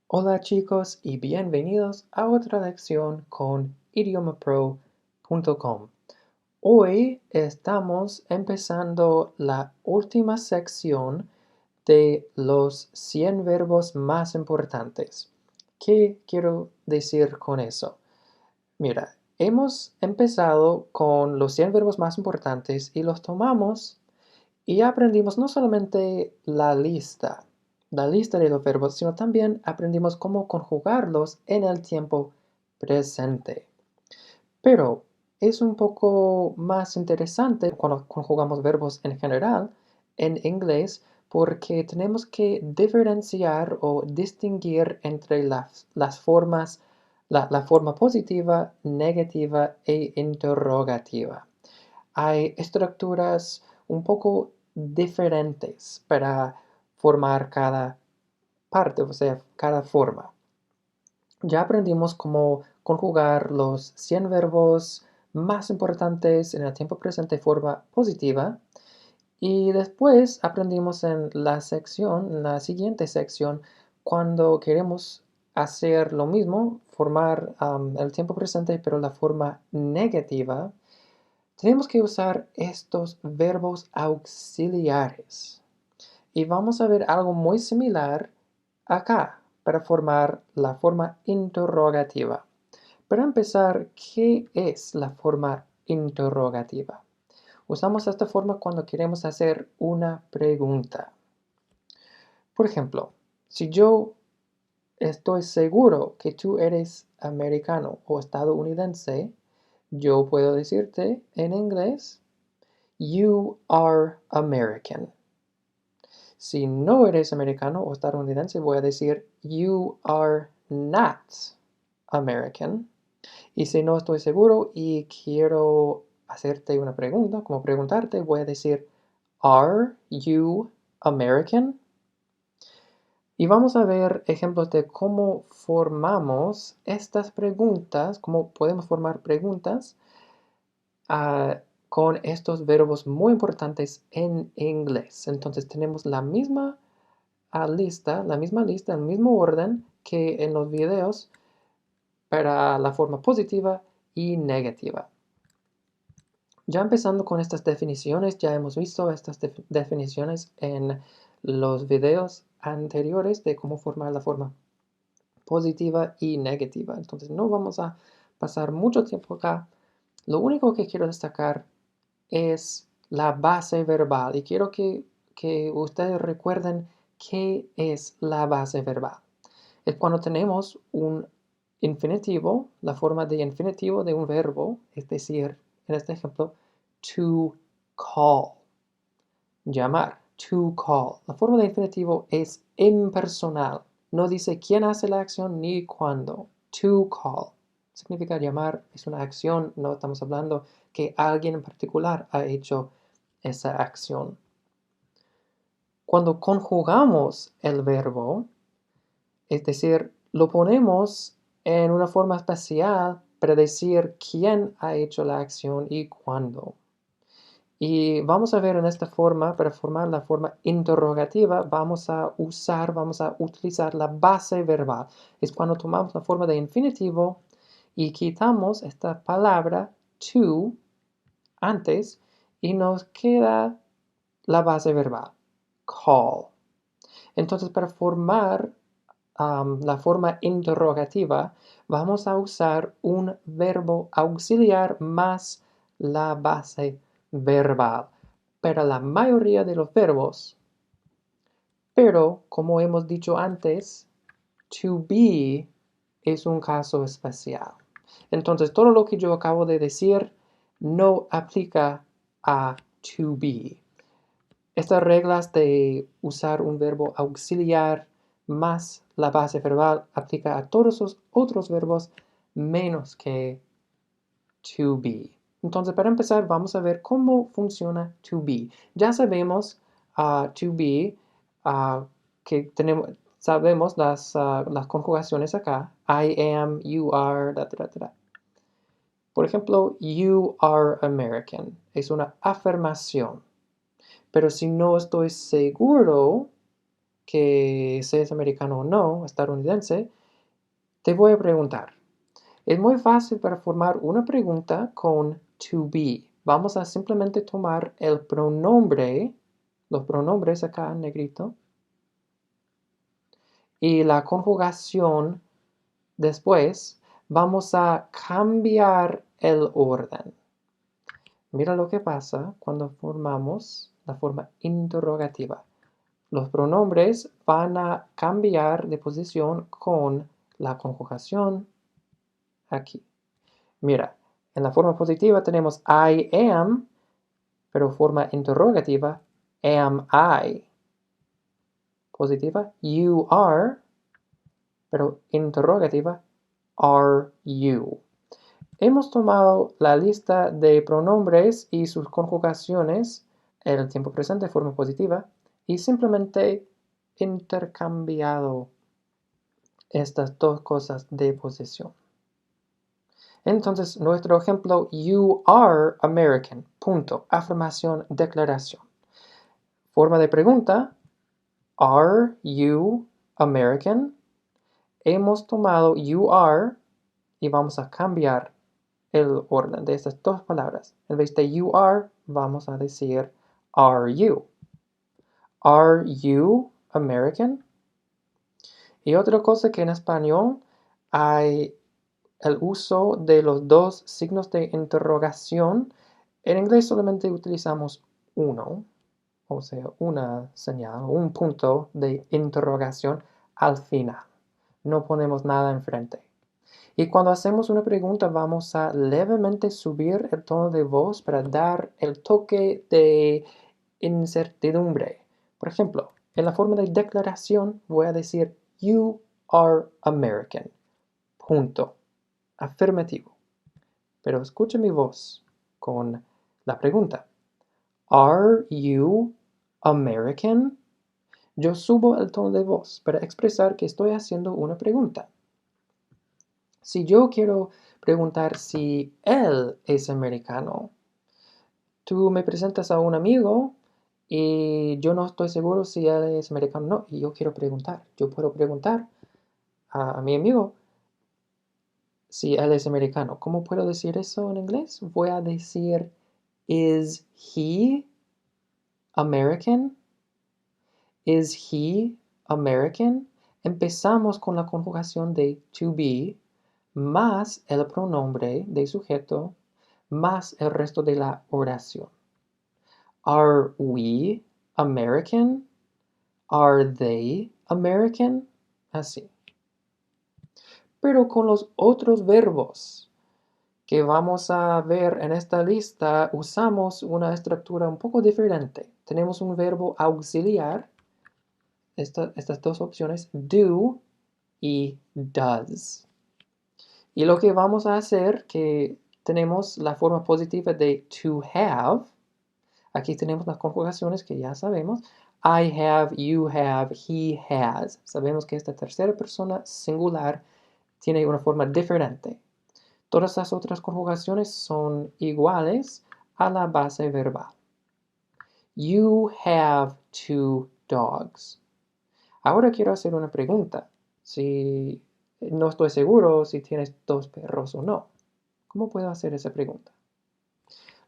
Hola chicos y bienvenidos a otra lección con idiomapro.com. Hoy estamos empezando la última sección de los 100 verbos más importantes. ¿Qué quiero decir con eso? Mira, hemos empezado con los 100 verbos más importantes y los tomamos y aprendimos no solamente la lista de los verbos, sino también aprendimos cómo conjugarlos en el tiempo presente. Pero es un poco más interesante cuando conjugamos verbos en general en inglés porque tenemos que diferenciar o distinguir entre las formas, la forma positiva, negativa e interrogativa. Hay estructuras un poco diferentes para formar cada parte, o sea, cada forma. Ya aprendimos cómo conjugar los 100 verbos más importantes en el tiempo presente de forma positiva y después aprendimos en la siguiente sección, cuando queremos hacer lo mismo, formar el tiempo presente pero la forma negativa, tenemos que usar estos verbos auxiliares. Y vamos a ver algo muy similar acá para formar la forma interrogativa. Para empezar, ¿qué es la forma interrogativa? Usamos esta forma cuando queremos hacer una pregunta. Por ejemplo, si yo estoy seguro que tú eres americano o estadounidense, yo puedo decirte en inglés, You are American. Si no eres americano o estadounidense, voy a decir You are not American. Y si no estoy seguro y quiero hacerte una pregunta, como preguntarte, voy a decir Are you American? Y vamos a ver ejemplos de cómo formamos estas preguntas, cómo podemos formar preguntas con estos verbos muy importantes en inglés. Entonces tenemos la misma lista, el mismo orden que en los videos para la forma positiva y negativa. Ya empezando con estas definiciones, ya hemos visto estas definiciones en los videos anteriores de cómo formar la forma positiva y negativa. Entonces no vamos a pasar mucho tiempo acá. Lo único que quiero destacar es la base verbal y quiero que ustedes recuerden qué es la base verbal. Es cuando tenemos un infinitivo, la forma de infinitivo de un verbo, es decir, en este ejemplo, to call, llamar, to call. La forma de infinitivo es impersonal, no dice quién hace la acción ni cuándo. To call significa llamar, es una acción, no estamos hablando que alguien en particular ha hecho esa acción. Cuando conjugamos el verbo, es decir, lo ponemos en una forma especial para decir quién ha hecho la acción y cuándo. Y vamos a ver en esta forma, para formar la forma interrogativa, vamos a utilizar la base verbal. Es cuando tomamos la forma de infinitivo y quitamos esta palabra to antes y nos queda la base verbal, call. Entonces, para formar la forma interrogativa, vamos a usar un verbo auxiliar más la base verbal. Para la mayoría de los verbos, pero como hemos dicho antes, to be es un caso especial. Entonces, todo lo que yo acabo de decir no aplica a to be. Estas reglas de usar un verbo auxiliar más la base verbal aplica a todos los otros verbos menos que to be. Entonces, para empezar, vamos a ver cómo funciona to be. Ya sabemos to be, que sabemos las conjugaciones acá. I am, you are, Por ejemplo, you are American. Es una afirmación. Pero si no estoy seguro, que seas americano o no, estadounidense, te voy a preguntar. Es muy fácil para formar una pregunta con to be. Vamos a simplemente tomar el pronombre, los pronombres acá en negrito, y la conjugación después. Vamos a cambiar el orden. Mira lo que pasa cuando formamos la forma interrogativa. Los pronombres van a cambiar de posición con la conjugación aquí. Mira, en la forma positiva tenemos I am, pero forma interrogativa, am I. Positiva, you are, pero interrogativa, are you. Hemos tomado la lista de pronombres y sus conjugaciones, el tiempo presente, forma positiva, y simplemente intercambiado estas dos cosas de posición. Entonces, nuestro ejemplo, you are American, punto, afirmación, declaración. Forma de pregunta, are you American? Hemos tomado you are y vamos a cambiar el orden de estas dos palabras. En vez de you are, vamos a decir are you. Are you American? Y otra cosa que en español hay el uso de los dos signos de interrogación. En inglés solamente utilizamos uno, o sea, una señal, un punto de interrogación al final. No ponemos nada enfrente. Y cuando hacemos una pregunta vamos a levemente subir el tono de voz para dar el toque de incertidumbre. Por ejemplo, en la forma de declaración voy a decir you are American. Punto. Afirmativo. Pero escucha mi voz con la pregunta. Are you American? Yo subo el tono de voz para expresar que estoy haciendo una pregunta. Si yo quiero preguntar si él es americano, tú me presentas a un amigo y yo no estoy seguro si él es americano o no, y yo quiero preguntar. Yo puedo preguntar a mi amigo si él es americano. ¿Cómo puedo decir eso en inglés? Voy a decir, is he American? Is he American? Empezamos con la conjugación de to be más el pronombre de sujeto más el resto de la oración. Are we American? Are they American? Así. Pero con los otros verbos que vamos a ver en esta lista, usamos una estructura un poco diferente. Tenemos un verbo auxiliar, estas dos opciones, do y does. Y lo que vamos a hacer, que tenemos la forma positiva de to have. Aquí tenemos las conjugaciones que ya sabemos. I have, you have, he has. Sabemos que esta tercera persona singular tiene una forma diferente. Todas las otras conjugaciones son iguales a la base verbal. You have 2 dogs. Ahora quiero hacer una pregunta. Si no estoy seguro si tienes 2 perros o no. ¿Cómo puedo hacer esa pregunta?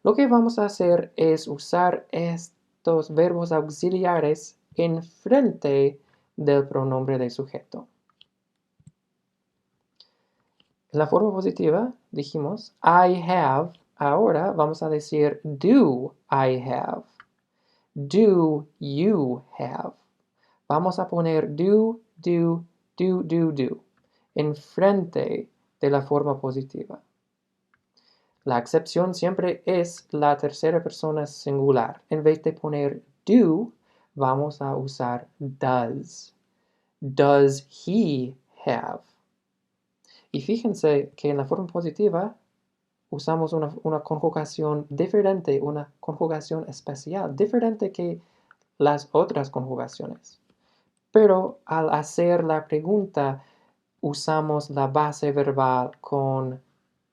Lo que vamos a hacer es usar estos verbos auxiliares en frente del pronombre de sujeto. En la forma positiva dijimos I have. Ahora vamos a decir do I have. Do you have. Vamos a poner do en frente de la forma positiva. La excepción siempre es la tercera persona singular. En vez de poner do, vamos a usar does. Does he have? Y fíjense que en la forma positiva usamos una conjugación diferente, una conjugación especial, diferente que las otras conjugaciones. Pero al hacer la pregunta, usamos la base verbal con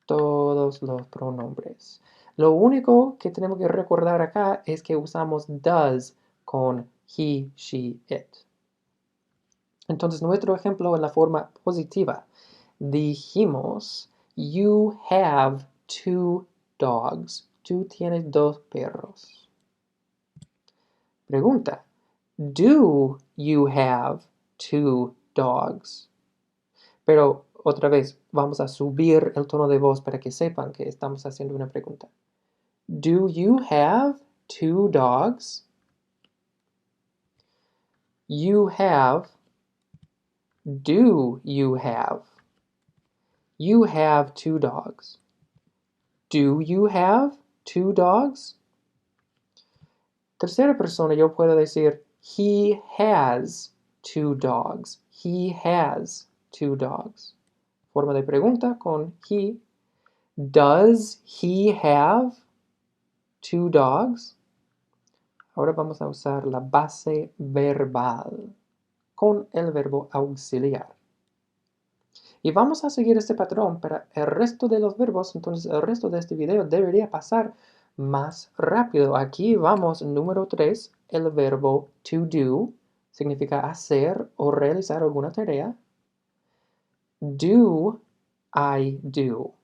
todos los pronombres. Lo único que tenemos que recordar acá es que usamos does con he, she, it. Entonces, nuestro ejemplo en la forma positiva. Dijimos, you have 2 dogs. Tú tienes 2 perros. Pregunta, do you have 2 dogs? Pero otra vez, vamos a subir el tono de voz para que sepan que estamos haciendo una pregunta. Do you have 2 dogs? You have. Do you have? You have 2 dogs. Do you have 2 dogs? Tercera persona, yo puedo decir, he has 2 dogs. He has 2 dogs. Forma de pregunta con he. Does he have 2 dogs? Ahora vamos a usar la base verbal con el verbo auxiliar. Y vamos a seguir este patrón para el resto de los verbos, entonces el resto de este video debería pasar más rápido. Aquí vamos, número 3, el verbo to do, significa hacer o realizar alguna tarea. Do I do?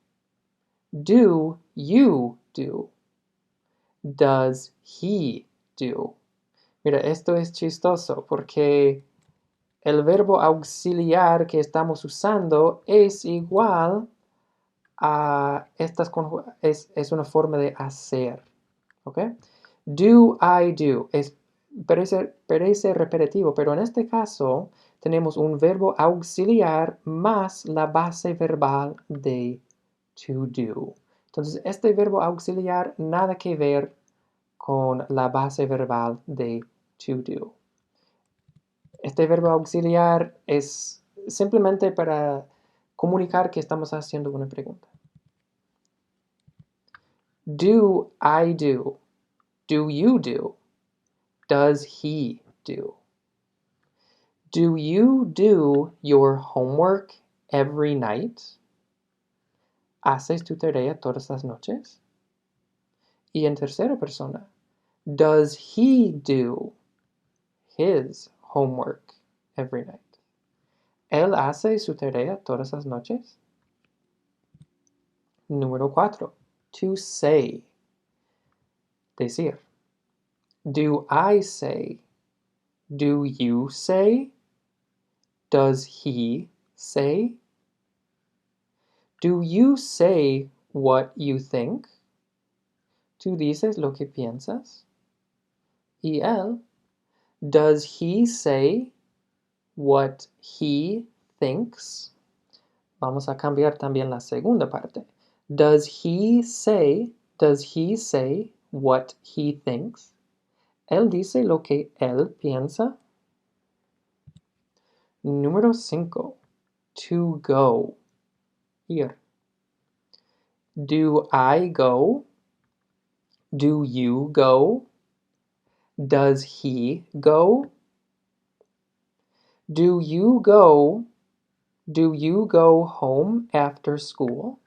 Do you do? Does he do? Mira, esto es chistoso porque el verbo auxiliar que estamos usando es igual a estas es una forma de hacer. ¿Ok? Do I do. Parece repetitivo, pero en este caso tenemos un verbo auxiliar más la base verbal de to do. Entonces, este verbo auxiliar nada que ver con la base verbal de to do. Este verbo auxiliar es simplemente para comunicar que estamos haciendo una pregunta. Do I do? Do you do? Does he do? Do you do your homework every night? ¿Haces tu tarea todas las noches? Y en tercera persona, does he do his homework every night? ¿Él hace su tarea todas las noches? Número 4. To say. Decir. Do I say? Do you say? Does he say? Do you say what you think? ¿Tú dices lo que piensas? Y él, does he say what he thinks? Vamos a cambiar también la segunda parte. Does he say what he thinks? Él dice lo que él piensa. Número 5. To go. Ir. Do I go? Do you go? Does he go? Do you go? Do you go home after school?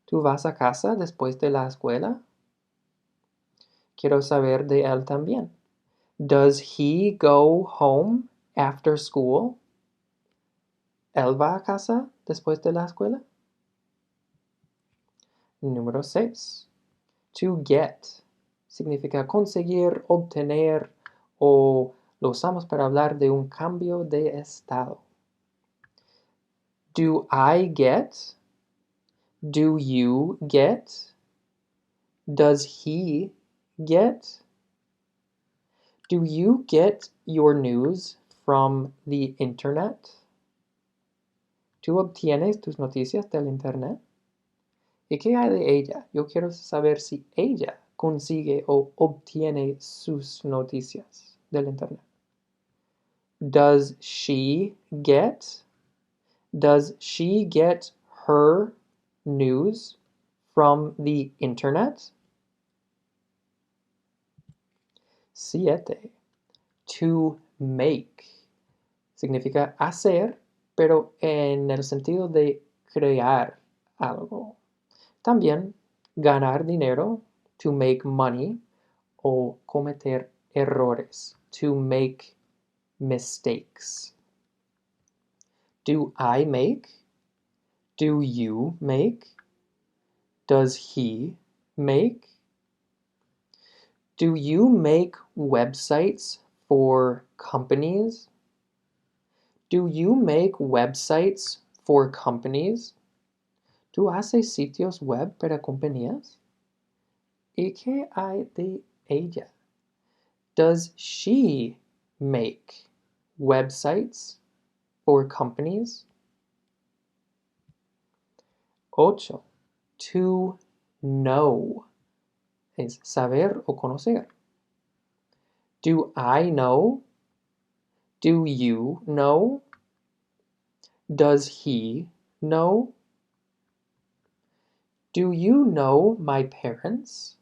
¿Tú vas a casa después de la escuela? Quiero saber de él también. Does he go home after school? ¿Él va a casa después de la escuela? Número 6. To get. Significa conseguir, obtener o lo usamos para hablar de un cambio de estado. Do I get? Do you get? Does he get? Do you get your news from the internet? ¿Tú obtienes tus noticias del internet? ¿Y qué hay de ella? Yo quiero saber si ella consigue o obtiene sus noticias del internet. Does she get? Does she get her news from the internet? 7. To make. Significa hacer, pero en el sentido de crear algo. También ganar dinero, to make money, o cometer errores, to make mistakes. Do I make? Do you make? Does he make? Do you make websites for companies? Do you make websites for companies? ¿Tú haces sitios web para compañías? ¿Y qué hay de ella? Does she make websites for companies? 8. To know es saber o conocer. Do I know? Do you know? Does he know? Do you know my parents?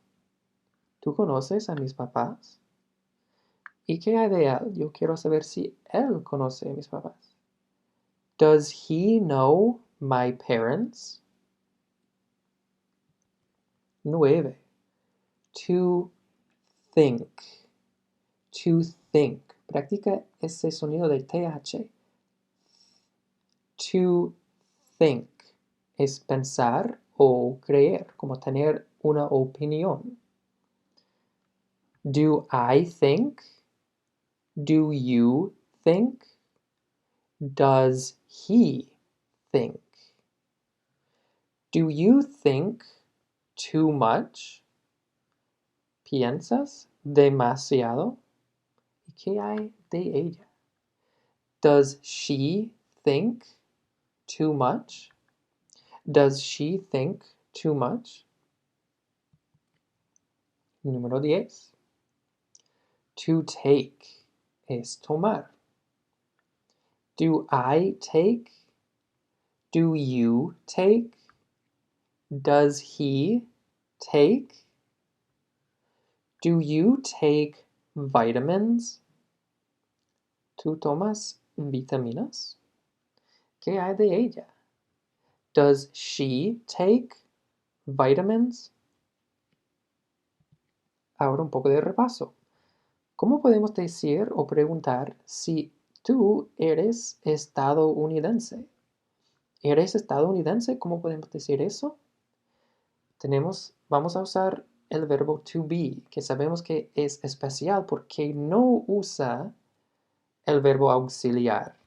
¿Tú conoces a mis papás? ¿Y qué hay de él? Yo quiero saber si él conoce a mis papás. Does he know my parents? 9. To think. To think. Practica ese sonido del TH. To think es pensar o creer, como tener una opinión. Do I think? Do you think? Does he think? Do you think too much? ¿Piensas demasiado? ¿Y qué hay de ella? Does she think too much? Does she think too much? Número 10. To take es tomar. Do I take? Do you take? Does he take? Do you take vitamins? ¿Tú tomas vitaminas? ¿Qué hay de ella? Does she take vitamins? Ahora un poco de repaso. ¿Cómo podemos decir o preguntar si tú eres estadounidense? ¿Eres estadounidense? ¿Cómo podemos decir eso? Vamos a usar el verbo to be, que sabemos que es especial porque no usa el verbo auxiliar.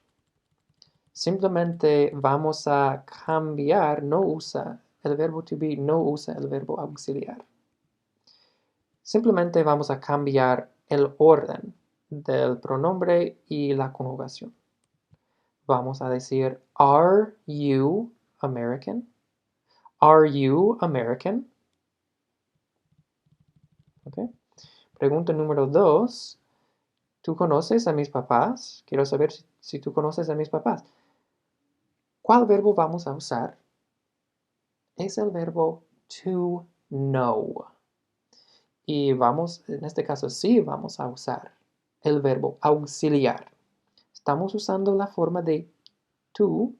Simplemente vamos a cambiar, no usa el verbo to be, no usa el verbo auxiliar. Simplemente vamos a cambiar el orden del pronombre y la conjugación. Vamos a decir, are you American? Are you American? Okay. Pregunta número 2. ¿Tú conoces a mis papás? Quiero saber si tú conoces a mis papás. ¿Cuál verbo vamos a usar? Es el verbo to know. Y en este caso sí vamos a usar el verbo auxiliar. Estamos usando la forma de to,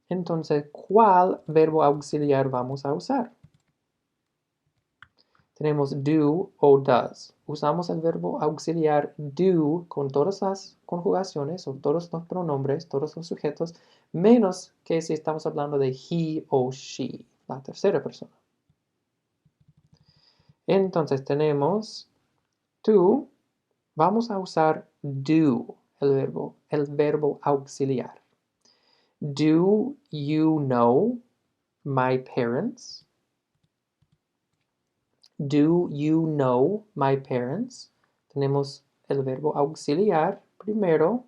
entonces, ¿cuál verbo auxiliar vamos a usar? Tenemos do o does. Usamos el verbo auxiliar do con todas las conjugaciones o todos los pronombres, todos los sujetos, menos que si estamos hablando de he o she, la tercera persona. Entonces tenemos to, vamos a usar do, el verbo auxiliar. Do you know my parents? Do you know my parents? Tenemos el verbo auxiliar primero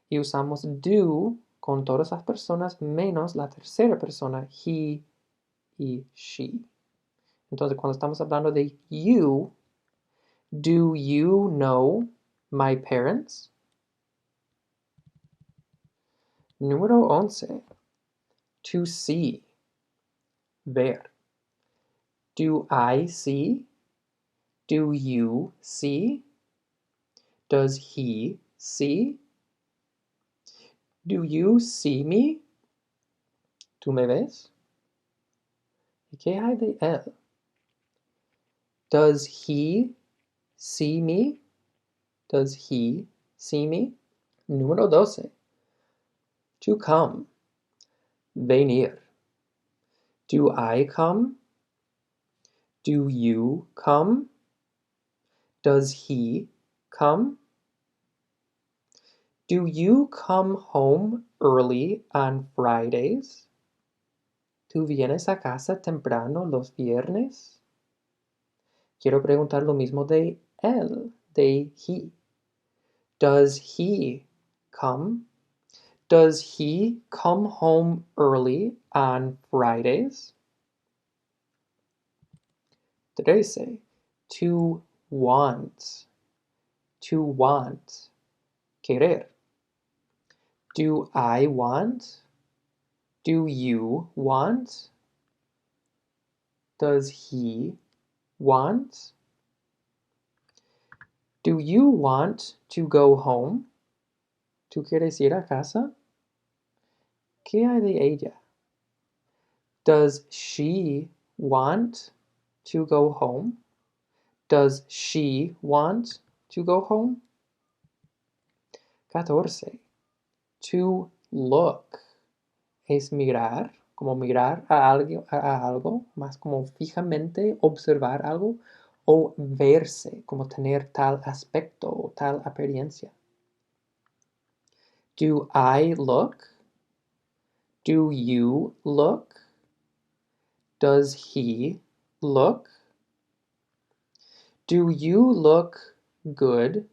y usamos do con todas las personas menos la tercera persona, he y she. Entonces, cuando estamos hablando de you, do you know my parents? Número 11. To see. Ver. Do I see? Do you see? Does he see? Do you see me? ¿Tú me ves? ¿Y qué hay de él? Does he see me? Does he see me? Número 12. To come. venir. Do I come? Do you come? Does he come? Do you come home early on Fridays? ¿Tú vienes a casa temprano los viernes? Quiero preguntar lo mismo de él, de he. Does he come? Does he come home early on Fridays? 13. To want. To want. Querer. Do I want? Do you want? Does he want? Do you want to go home? ¿Tú quieres ir a casa? ¿Qué hay de ella? Does she want to go home? Does she want to go home? 14. To look. Es mirar, como mirar a algo, más como fijamente observar algo, o verse, como tener tal aspecto o tal apariencia. Do I look? Do you look? Does he look? Do you look good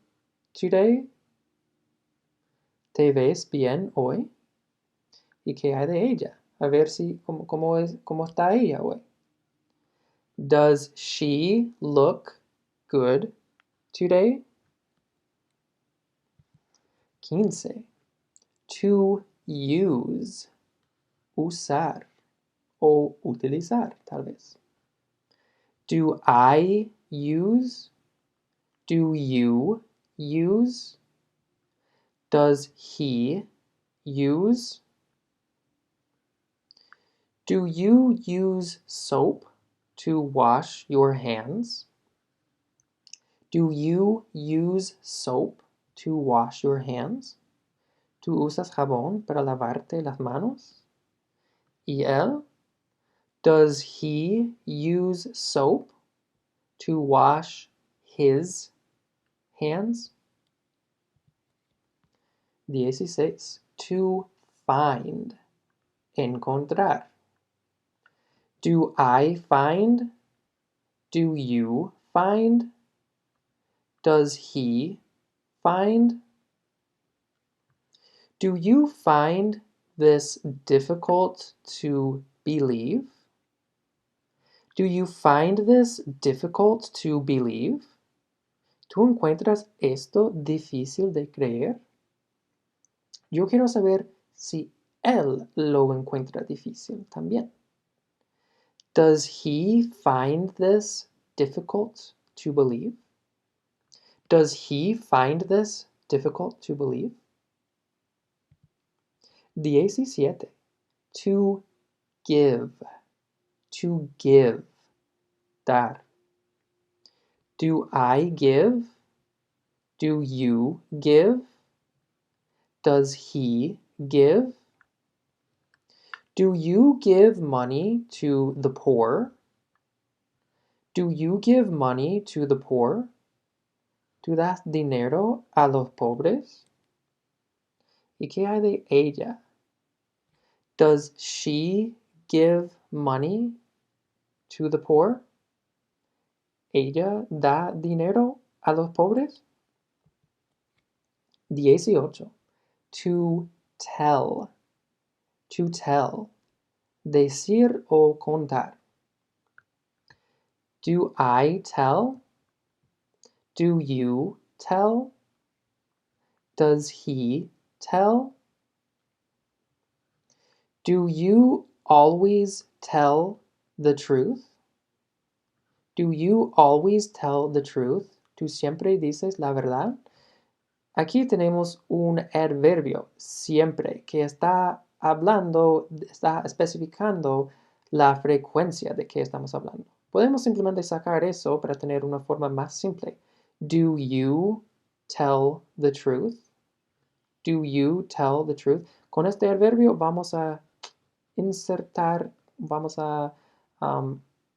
today? ¿Te ves bien hoy? ¿Y qué hay de ella? A ver si, cómo está ella hoy. Does she look good today? 15. To use. Usar. O utilizar, tal vez. Do I use? Do you use? Does he use? Do you use soap to wash your hands? Do you use soap to wash your hands? ¿Tú usas jabón para lavarte las manos? ¿Y él? Does he use soap to wash his hands? 16. To find. Encontrar. Do I find? Do you find? Does he find? Do you find this difficult to believe? Do you find this difficult to believe? ¿Tú encuentras esto difícil de creer? Yo quiero saber si él lo encuentra difícil también. Does he find this difficult to believe? Does he find this difficult to believe? 17. To give. To give. Dar. Do I give? Do you give? Does he give? Do you give money to the poor? Do you give money to the poor? ¿Tú das dinero a los pobres? ¿Y qué hay de ella? Does she give money to the poor? ¿Ella da dinero a los pobres? 18. To tell. To tell. Decir o contar. Do I tell? Do you tell? Does he tell? Do you always tell the truth? Do you always tell the truth? ¿Tú siempre dices la verdad? Aquí tenemos un adverbio, siempre, que está hablando, está especificando la frecuencia de que estamos hablando. Podemos simplemente sacar eso para tener una forma más simple. Do you tell the truth? Do you tell the truth? Con este adverbio vamos a insertar, vamos a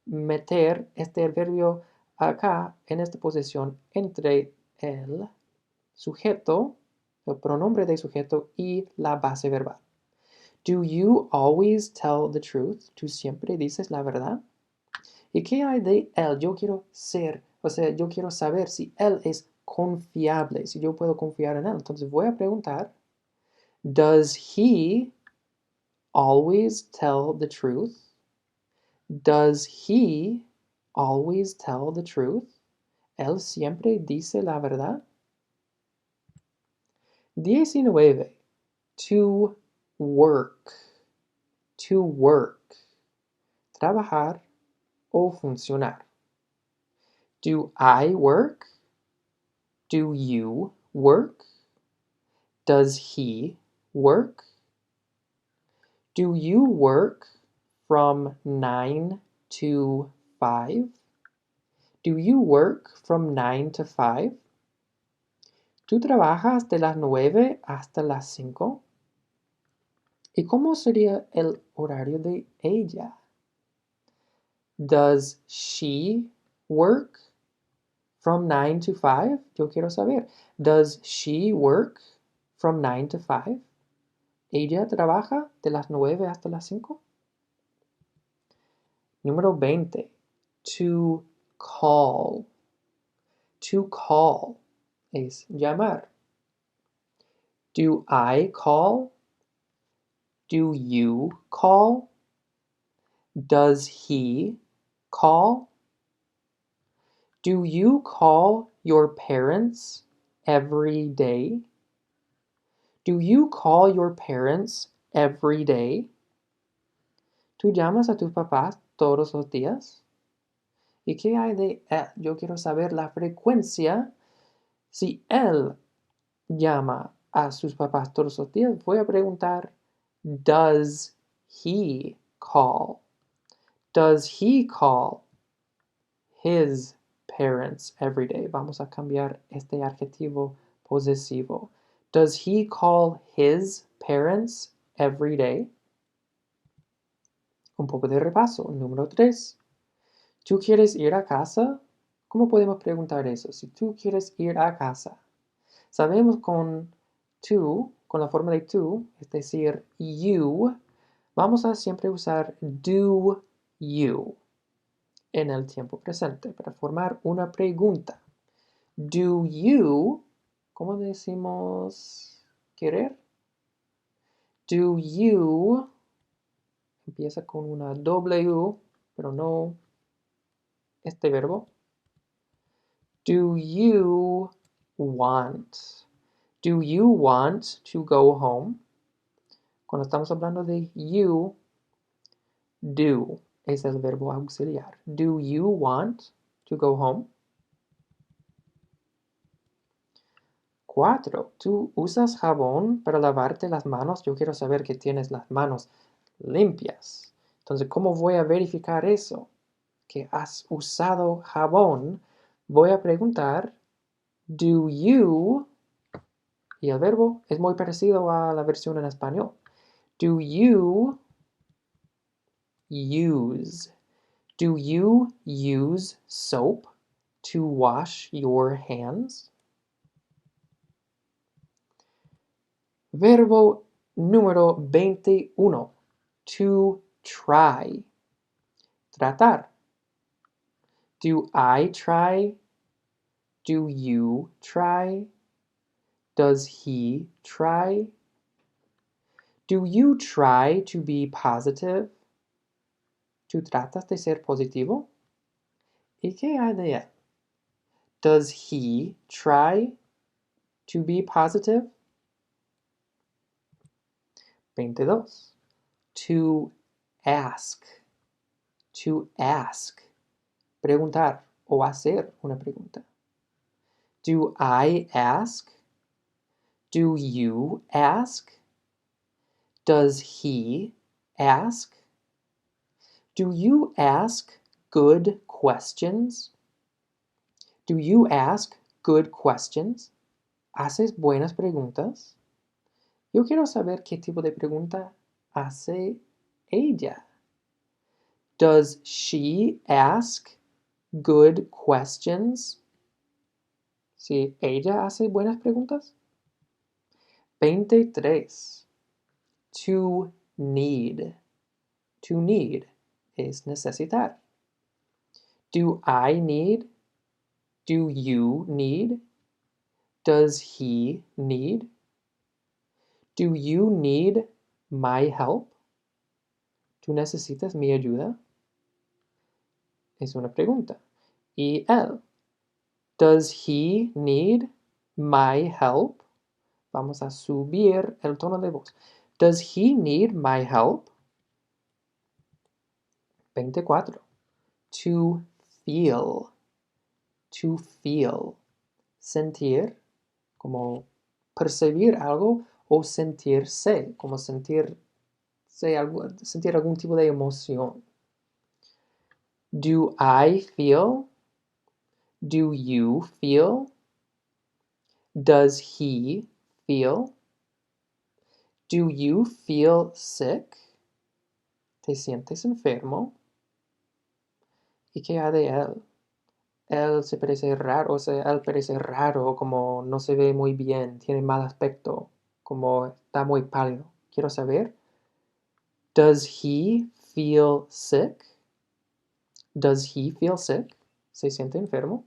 meter este adverbio acá en esta posición entre el sujeto, el pronombre de sujeto y la base verbal. Do you always tell the truth? ¿Tú siempre dices la verdad? ¿Y qué hay de él? Yo quiero ser, o sea, yo quiero saber si él es confiable, si yo puedo confiar en él. Entonces voy a preguntar, does he always tell the truth? Does he always tell the truth? ¿Él siempre dice la verdad? 19. To work. To work. Trabajar o funcionar. Do I work? Do you work? Does he work? Do you work from 9 to 5? Do you work from 9 to 5? ¿Tú trabajas de las 9 hasta las 5? ¿Y cómo sería el horario de ella? Does she work from 9 to 5? Yo quiero saber. Does she work from 9 to 5? ¿Ella trabaja de las 9 hasta las 5? Número 20. To call. To call es llamar. Do I call? Do you call? Does he call? Do you call your parents every day? Do you call your parents every day? ¿Tú llamas a tus papás todos los días? ¿Y qué hay de él? Yo quiero saber la frecuencia. Si él llama a sus papás todos los días, voy a preguntar, does he call? Does he call his parents every day? Vamos a cambiar este adjetivo posesivo. Does he call his parents every day? Un poco de repaso. Número 3. ¿Tú quieres ir a casa? ¿Cómo podemos preguntar eso? Si tú quieres ir a casa. Sabemos con to, con la forma de to, es decir, you, vamos a siempre usar do you en el tiempo presente para formar una pregunta. Do you, ¿cómo decimos querer? Do you, empieza con una W, pero no este verbo. Do you want? Do you want to go home? Cuando estamos hablando de you, do es el verbo auxiliar. Do you want to go home? 4. ¿Tú usas jabón para lavarte las manos? Yo quiero saber que tienes las manos limpias. Entonces, ¿cómo voy a verificar eso? Que has usado jabón. Voy a preguntar, do you, y el verbo es muy parecido a la versión en español. Do you use? Do you use soap to wash your hands? Verbo número 21. To try. Tratar. Do I try? Do you try? Does he try? Do you try to be positive? ¿Tú tratas de ser positivo? ¿Y qué hay de él? Does he try to be positive? 22. To ask. To ask. Preguntar o hacer una pregunta. Do I ask? Do you ask? Does he ask? Do you ask good questions? Do you ask good questions? ¿Haces buenas preguntas? Yo quiero saber qué tipo de pregunta hace ella? Does she ask good questions? Si ella hace buenas preguntas. 23. To need. To need es necesitar. Do I need? Do you need? Does he need? Do you need my help? ¿Tú necesitas mi ayuda? Es una pregunta. Y él. Does he need my help? Vamos a subir el tono de voz. Does he need my help? 24. To feel. To feel. Sentir, como percibir algo, o sentirse, como sentir algún tipo de emoción. Do I feel? Do you feel? Does he feel? Do you feel sick? ¿Te sientes enfermo? ¿Y qué hay de él? Él se parece raro, o sea, él parece raro, como no se ve muy bien, tiene mal aspecto, como está muy pálido. Quiero saber. Does he feel sick? Does he feel sick? ¿Se siente enfermo?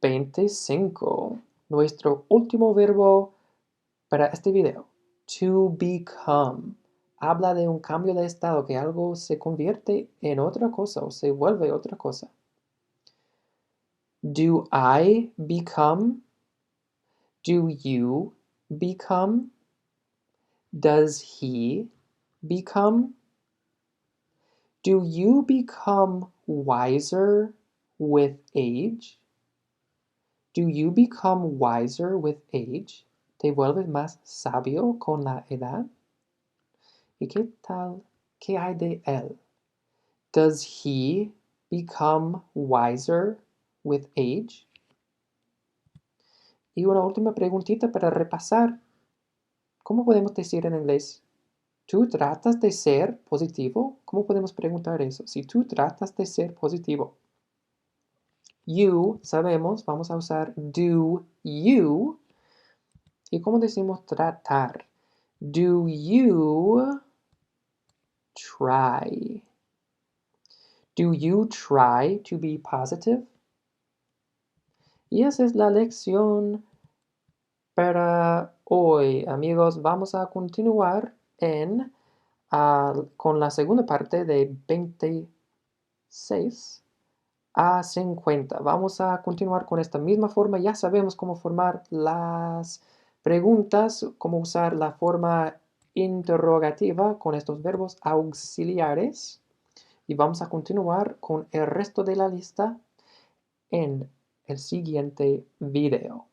25. Nuestro último verbo para este video. To become. Habla de un cambio de estado, que algo se convierte en otra cosa o se vuelve otra cosa. Do I become? Do you become? Does he become? Do you become wiser with age? Do you become wiser with age? ¿Te vuelves más sabio con la edad? ¿Y qué tal? ¿Qué hay de él? Does he become wiser with age? Y una última preguntita para repasar. ¿Cómo podemos decir en inglés? ¿Tú tratas de ser positivo? ¿Cómo podemos preguntar eso? Si tú tratas de ser positivo. You, sabemos, vamos a usar do you. ¿Y cómo decimos tratar? Do you try? Do you try to be positive? Y esa es la lección para hoy, amigos. Vamos a continuar con la segunda parte de 26 a 50. Vamos a continuar con esta misma forma. Ya sabemos cómo formar las preguntas, cómo usar la forma interrogativa con estos verbos auxiliares. Y vamos a continuar con el resto de la lista en el siguiente video.